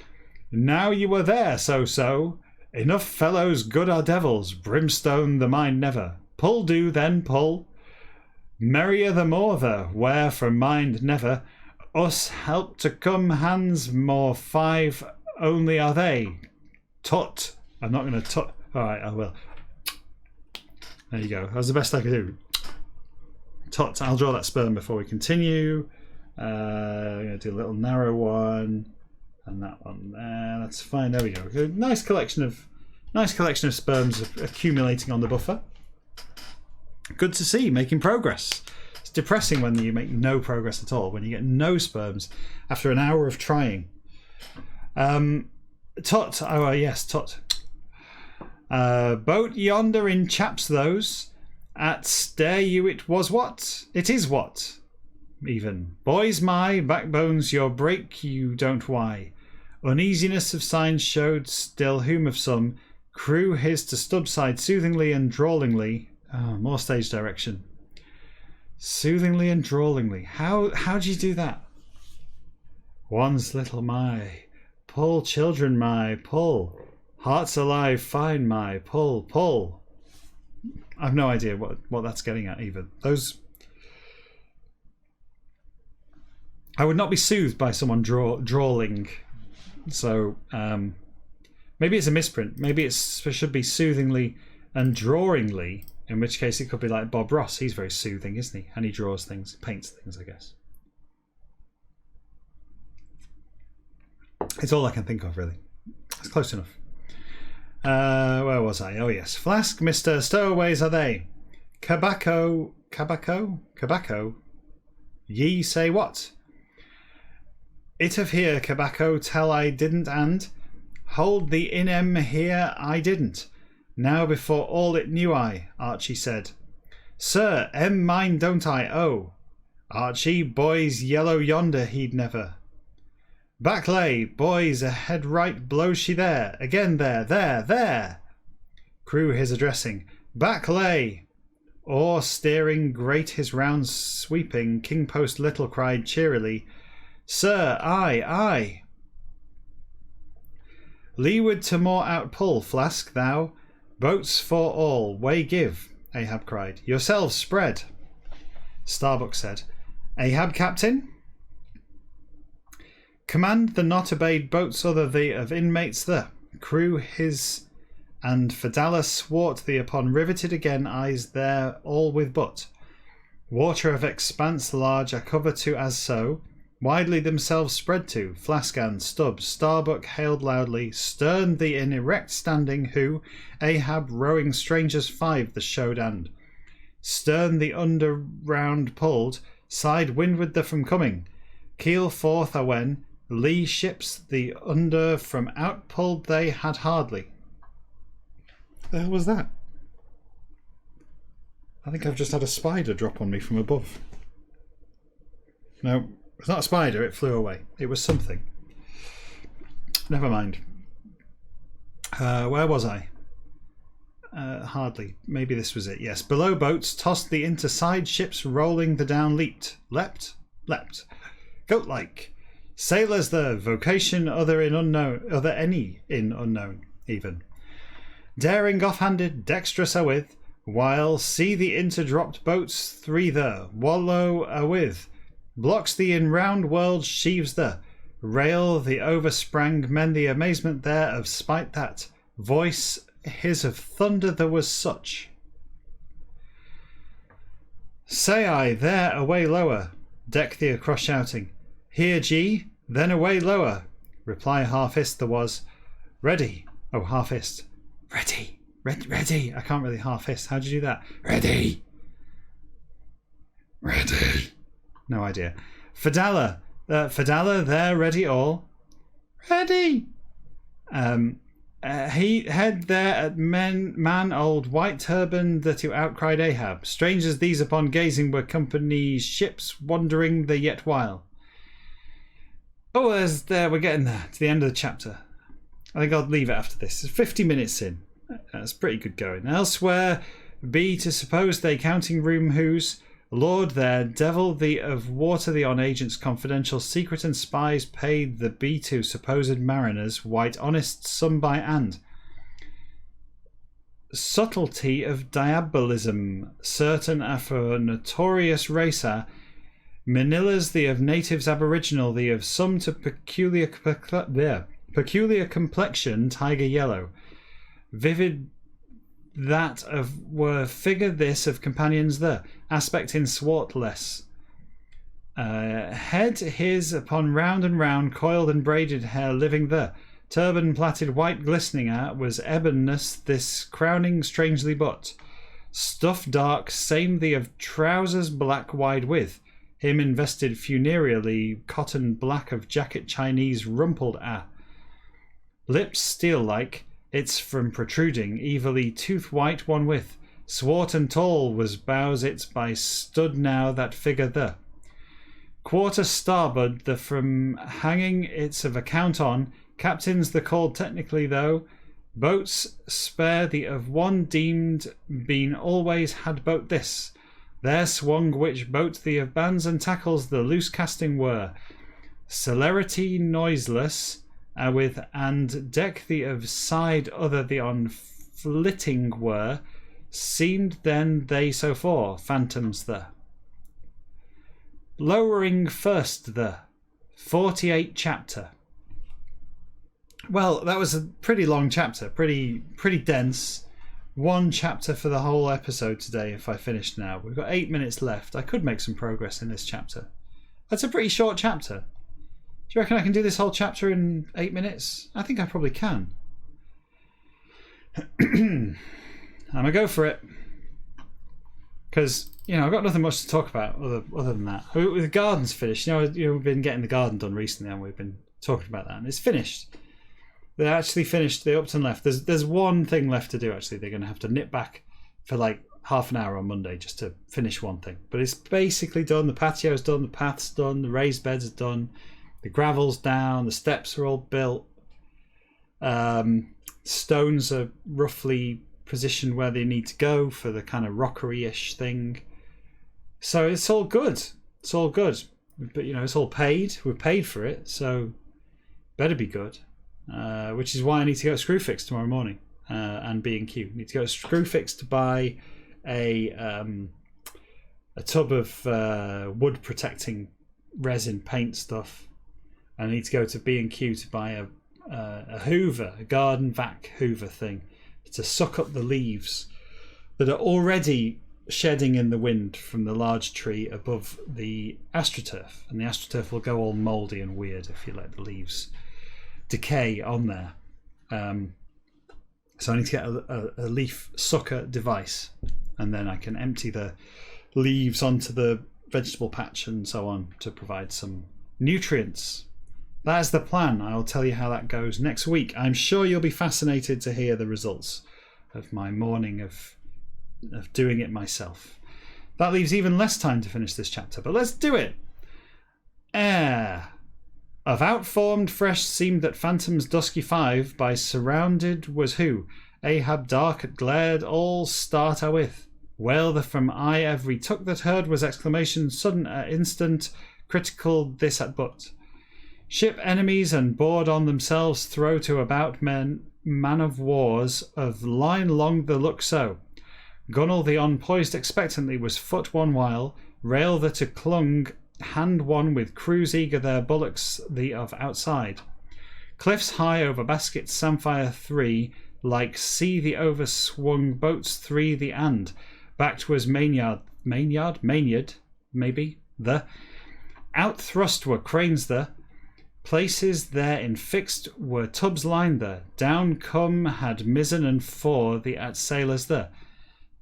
Now you were there, so. Enough fellows good are devils, brimstone the mind never. Pull do then pull. Merrier the more the, where from mind never. Us help to come hands more 5 only are they. Tut. I'm not going to tut. Alright, I will. There you go. That was the best I could do. Tut. I'll draw that sperm before we continue. I'm going to do a little narrow one. And that one there. That's fine. There we go. Nice collection of sperms accumulating on the buffer. Good to see. Making progress. It's depressing when you make no progress at all. When you get no sperms after an hour of trying. Tut. Oh, yes, tut. Boat yonder in chaps those. At stare you it was what? It is what? Even. Boys my, backbones your break you don't why. Uneasiness of signs showed still whom of some. Crew his to stubside soothingly and drawlingly. Oh, more stage direction. Soothingly and drawlingly. How do you do that? One's little my. Pull children my, pull. Hearts alive fine my, pull. I've no idea what that's getting at even. Those... I would not be soothed by someone drawling. So maybe it's a misprint. Maybe it should be soothingly and drawingly, in which case it could be like Bob Ross. He's very soothing, isn't he? And he draws things, paints things, I guess. It's all I can think of, really. It's close enough. Where was I? Oh, yes. Flask, Mr. Stowaways are they. Cabacco. Ye say what? It of here, Cabacco, tell I didn't and hold the in em here I didn't. Now before all it knew I, Archie said. Sir, mine don't I, oh. Archie, boys yellow yonder he'd never. Back lay, boys, ahead right blows she there. Again there. Crew his addressing. Back lay. Oar steering great his rounds sweeping. King post little cried cheerily. Sir, aye. Leeward to more outpull, Flask, thou. Boats for all, way give, Ahab cried. Yourselves spread. Starbuck said. Ahab, captain? Command the not obeyed boats other thee of inmates the. Crew his and Fadala swart thee upon riveted again eyes there all with but. Water of expanse large are cover to as so. Widely themselves spread to, Flask and Stubbs, Starbuck hailed loudly, stern the in erect standing who, Ahab rowing strangers 5 the showed and. Stern the under round pulled, side windward the from coming. Keel forth a when, lee ships the under from out pulled they had hardly. The hell was that? I think I've just had a spider drop on me from above. No. It's not a spider, it flew away. It was something. Never mind. Where was I? Hardly. Maybe this was it. Yes. Below boats tossed the into side ships rolling the down leaped. Leapt. Goat-like. Sailors the vocation other any in unknown even. Daring off-handed, dexterous with, while see the interdropped boats 3 the wallow with. Blocks the in round world sheaves the Rail the oversprang men the amazement there of spite that voice his of thunder there was such. Say I, there away lower, deck thee across shouting. Here G, then away lower. Reply half-ist there was. Ready. Oh, half-ist. Ready. Ready. I can't really half-ist. How'd you do that? Ready. Ready. No idea. Fidala. Fidala, there, ready all. Ready. He head there at man old white turban that you outcried Ahab. Strangers these upon gazing were company's ships wandering the yet while. Oh, we're getting there to the end of the chapter. I think I'll leave it after this. It's 50 minutes in. That's pretty good going. Elsewhere be to suppose they counting room whose Lord there, devil the of water the on agents confidential secret and spies paid the B2 supposed mariners white honest some by and subtlety of diabolism certain after notorious racer Manilas the of natives aboriginal the of some to peculiar complexion tiger yellow vivid that of were figure this of companions the aspect in swartless head his upon round and round coiled and braided hair living the turban plaited white glistening at was ebonness this crowning strangely but stuff dark same the of trousers black wide with him invested funereally cotton black of jacket Chinese rumpled lips steel like it's from protruding, evilly tooth white one with. Swart and tall was bows it's by stood now that figure the. Quarter starboard the from hanging it's of account on. Captains the called technically though. Boats spare the of one deemed been always had boat this. There swung which boat the of bands and tackles the loose casting were. Celerity noiseless. With and deck the of side other the on flitting were seemed then they so for phantoms the lowering first the 48 chapter. Well, that was a pretty long chapter, pretty dense. One chapter for the whole episode today. If I finished now, we've got 8 minutes left. I could make some progress in this chapter. That's a pretty short chapter. Do you reckon I can do this whole chapter in 8 minutes? I think I probably can. I'm going to go for it. Because, I've got nothing much to talk about other than that. The garden's finished. We've been getting the garden done recently and we've been talking about that. And it's finished. They actually finished the Upton left. There's one thing left to do, actually. They're going to have to nip back for like half an hour on Monday just to finish one thing. But it's basically done. The patio's done. The path's done. The raised beds are done. The gravel's down, the steps are all built. Stones are roughly positioned where they need to go for the kind of rockery-ish thing. So it's all good. It's all good. But, it's all paid. We've paid for it, so better be good. Which is why I need to go to Screwfix tomorrow morning and B&Q. I need to go to Screwfix to buy a tub of wood-protecting resin paint stuff. I need to go to B&Q to buy a hoover, a garden vac hoover thing to suck up the leaves that are already shedding in the wind from the large tree above the astroturf. And the astroturf will go all mouldy and weird if you let the leaves decay on there. So I need to get a leaf sucker device and then I can empty the leaves onto the vegetable patch and so on to provide some nutrients. That is the plan. I'll tell you how that goes next week. I'm sure you'll be fascinated to hear the results of my morning of doing it myself. That leaves even less time to finish this chapter, but let's do it. Of outformed fresh seemed that phantoms dusky five by surrounded was who? Ahab dark at glared all start with. Well the from eye every took that heard was exclamation sudden instant critical this at but. Ship enemies and board on themselves throw to about man of wars of line long the look so. Gunnel the on poised expectantly was foot one while, rail that a clung hand one with crews eager their bullocks the of outside. Cliffs high over baskets samphire three, like sea the overswung boats three the and. Backed was mainyard, maybe, the. Out thrust were cranes the. Places there in fixed were tubs lined there. Down come had mizzen and fore the at sailors there.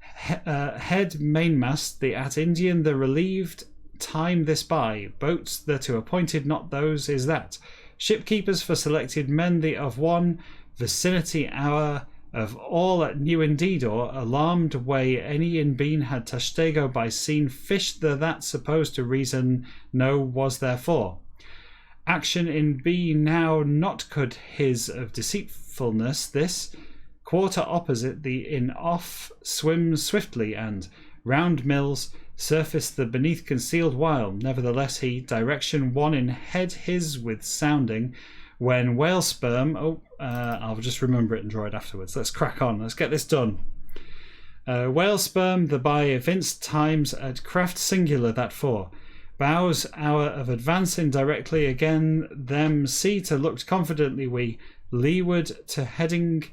Head mainmast the at Indian the relieved time this by. Boats the to appointed not those is that. Shipkeepers for selected men the of one vicinity hour of all at new indeed or alarmed way any in been had Tashtego by seen fish the that supposed to reason no was therefore. Action in B now not could his of deceitfulness this quarter opposite the in off swims swiftly and round mills surface the beneath concealed while nevertheless he direction one in head his with sounding when whale sperm I'll just remember it and draw it afterwards. Let's crack on, let's get this done. Whale sperm the by evinced times at craft singular that for bows hour of advancing directly again them see to looked confidently we leeward to heading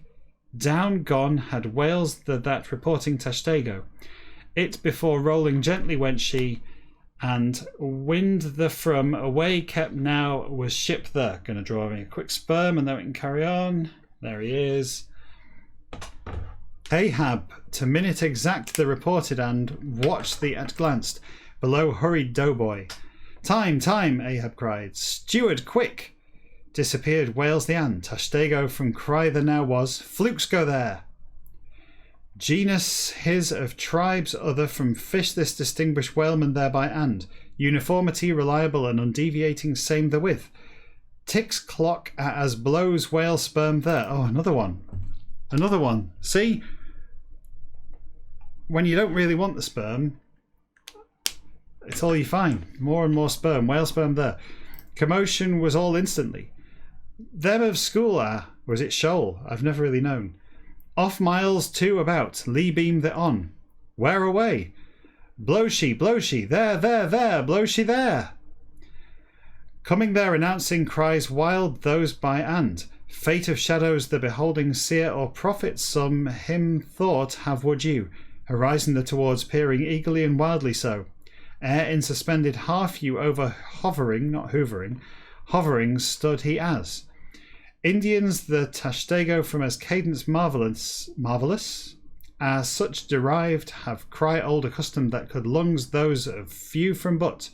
down gone had whales the that reporting Tashtego. It before rolling gently went she, and wind the from away kept now was ship there. Gonna draw me a quick sperm and then we can carry on. There he is. Ahab to minute exact the reported and watched the at glanced. Below hurried doughboy. Time, time, Ahab cried. Steward, quick! Disappeared whales the and. Tashtego from cry there now was. Flukes go there. Genus his of tribes other from fish this distinguished whaleman thereby and. Uniformity reliable and undeviating same therewith. Ticks clock as blows whale sperm there. Oh, another one. Another one. See? When you don't really want the sperm, it's all you find. More and more sperm. Whale sperm there. Commotion was all instantly. Them of school was it shoal? I've never really known. Off miles two about. Lee beam the on. Where away? Blow she, there, blow she there. Coming there announcing cries wild those by and. Fate of shadows the beholding seer or prophet some him thought have would you. Horizon the towards peering eagerly and wildly so. Ere in suspended half you over hovering, not hoovering, hovering stood he as. Indians the Tashtego from as cadence marvellous, as such derived have cry old accustomed that could lungs those of few from but.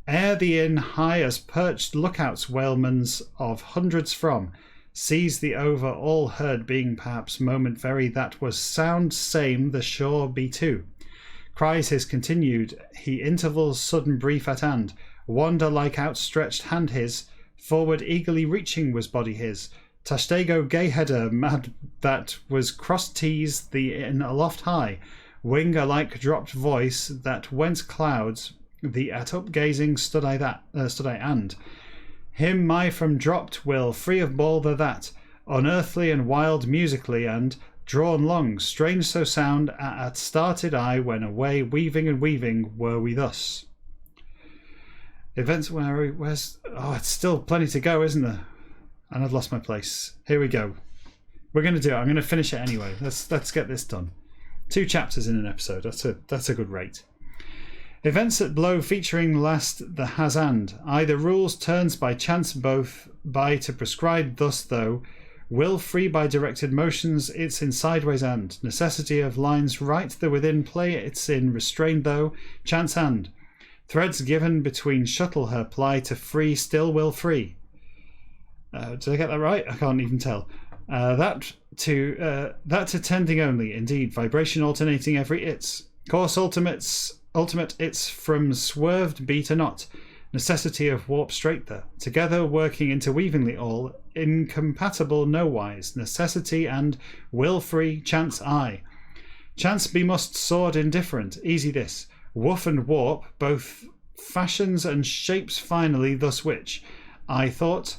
Ere the inn high as perched lookouts whalemans of hundreds from, sees the over all heard being perhaps moment very that was sound same the shore be too. Cries his continued, he intervals sudden brief at hand, wonder like outstretched hand his, forward eagerly reaching was body his. Tashtego gay header mad that was cross teased the in aloft high, wing alike dropped voice that whence clouds the at up gazing stood I and. Him my from dropped will free of bother that, unearthly and wild musically and drawn long, strange so sound at started I when away weaving and weaving were we thus. Events where's it's still plenty to go, isn't there? And I've lost my place. Here we go. We're going to do it. I'm going to finish it anyway. Let's get this done. 2 chapters in an episode. That's a good rate. Events at blow featuring last the has and. Either rules turns by chance both by to prescribe thus though. Will free by directed motions it's in sideways and. Necessity of lines right the within play it's in restrained though. Chance and. Threads given between shuttle her ply to free still will free. Did I get that right? I can't even tell. That to tending only. Indeed, vibration alternating every its. Course ultimate its from swerved be to not. Necessity of warp straight there. Together working interweavingly all. Incompatible nowise. Necessity and will free. Chance I. Chance be must sword indifferent. Easy this. Woof and warp, both fashions and shapes finally, thus which, I thought,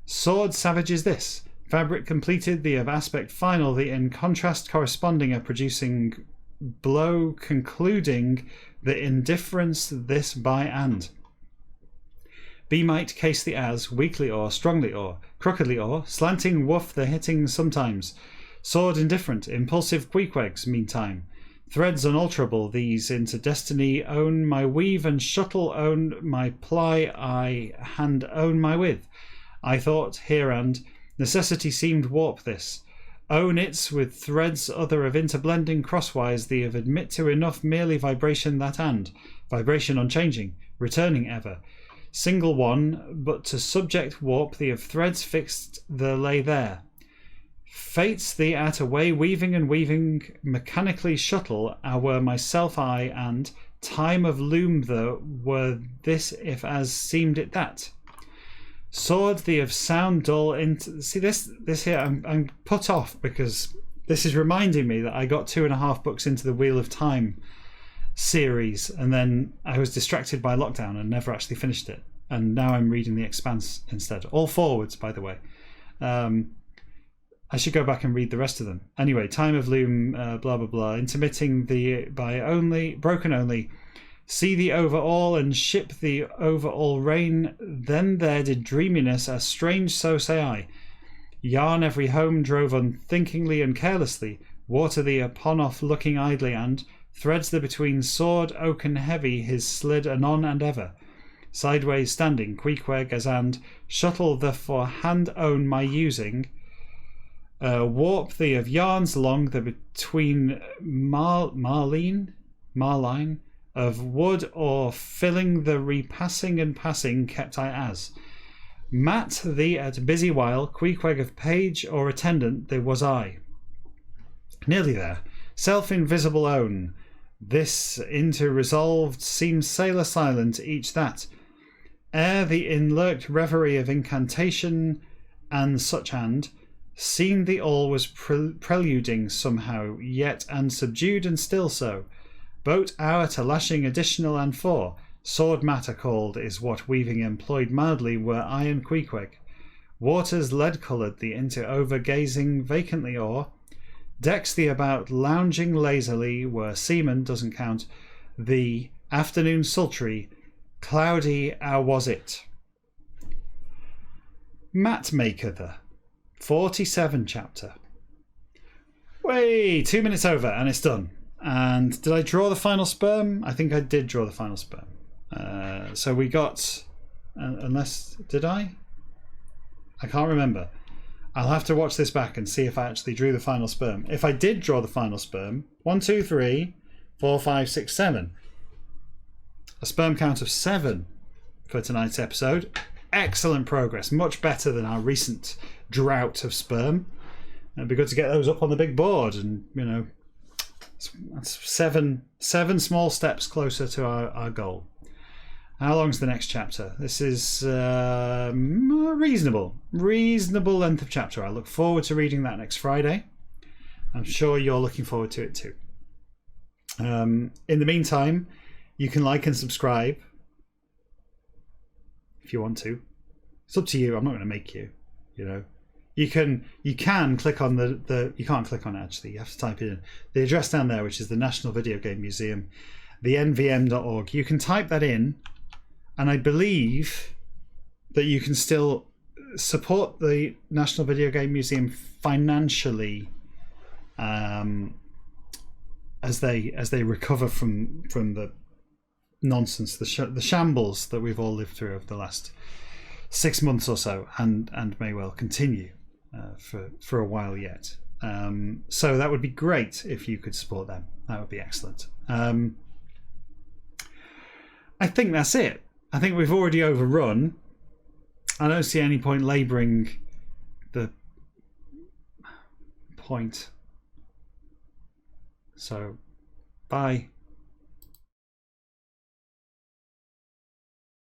sword savage is this, fabric completed, the of aspect final, the in contrast corresponding a producing blow concluding, the indifference this by and. Be might case the as, weakly or, strongly or, crookedly or, slanting woof the hitting sometimes. Sword indifferent, impulsive queequegs, meantime. Threads unalterable, these into destiny own my weave and shuttle own my ply, I hand own my with. I thought, here and necessity seemed warp this. Own its with threads other of interblending crosswise the of admit to enough merely vibration that and, vibration unchanging, returning ever. Single one, but to subject warp the of threads fixed the lay there. Fates the at away weaving and weaving mechanically shuttle our myself I and time of loom the were this if as seemed it that. Sword the of sound dull into see this here I'm put off because this is reminding me that I got 2.5 books into the Wheel of Time series and then I was distracted by lockdown and never actually finished it, and now I'm reading The Expanse instead, all forwards by the way. I should go back and read the rest of them. Anyway, time of loom, blah blah blah, intermitting the by only broken only, see the over all and ship the over all rain, then there did dreaminess as strange, so say I. Yarn every home drove unthinkingly and carelessly, water the upon off looking idly, and threads the between sword oaken heavy his slid anon and ever. Sideways standing, queequeg as and, shuttle the for hand own my using, warp the of yarns along the between marline of wood or filling the repassing and passing kept I as. Mat thee at busy while, queequeg of page or attendant there was I. Nearly there. Self invisible own. This into resolved seems sailor silent each that. Ere the inlurked reverie of incantation and such and, seen the all was preluding somehow, yet and subdued and still so. Boat hour to lashing additional and for, sword matter called is what weaving employed mildly were iron queequeg. Waters lead coloured the into over gazing vacantly or, decks the about lounging lazily were seamen doesn't count, the afternoon sultry, cloudy hour was it. Mat maker the 47 chapter. Way 2 minutes over and it's done. And did I draw the final sperm? I think I did draw the final sperm. So we got, unless did I can't remember. I'll have to watch this back and see if I actually drew the final sperm. If I did draw the final sperm, 1 2 3 4 5 6 7, a sperm count of 7 for tonight's episode. Excellent progress, much better than our recent drought of sperm. It'd be good to get those up on the big board, and you know, that's seven small steps closer to our goal. How long's the next chapter? This is reasonable length of chapter. I look forward to reading that next Friday. I'm sure you're looking forward to it too. In the meantime, you can like and subscribe if you want to. It's up to you. I'm not going to make you. You know, you can click on the you can't click on it actually. You have to type it in the address down there, which is the National Video Game Museum, the nvm.org. You can type that in, and I believe that you can still support the National Video Game Museum financially as they recover from the nonsense, the shambles that we've all lived through over the last 6 months or so, and may well continue for a while yet. So that would be great if you could support them. That would be excellent. I think that's it. I think we've already overrun. I don't see any point labouring the point. So, bye.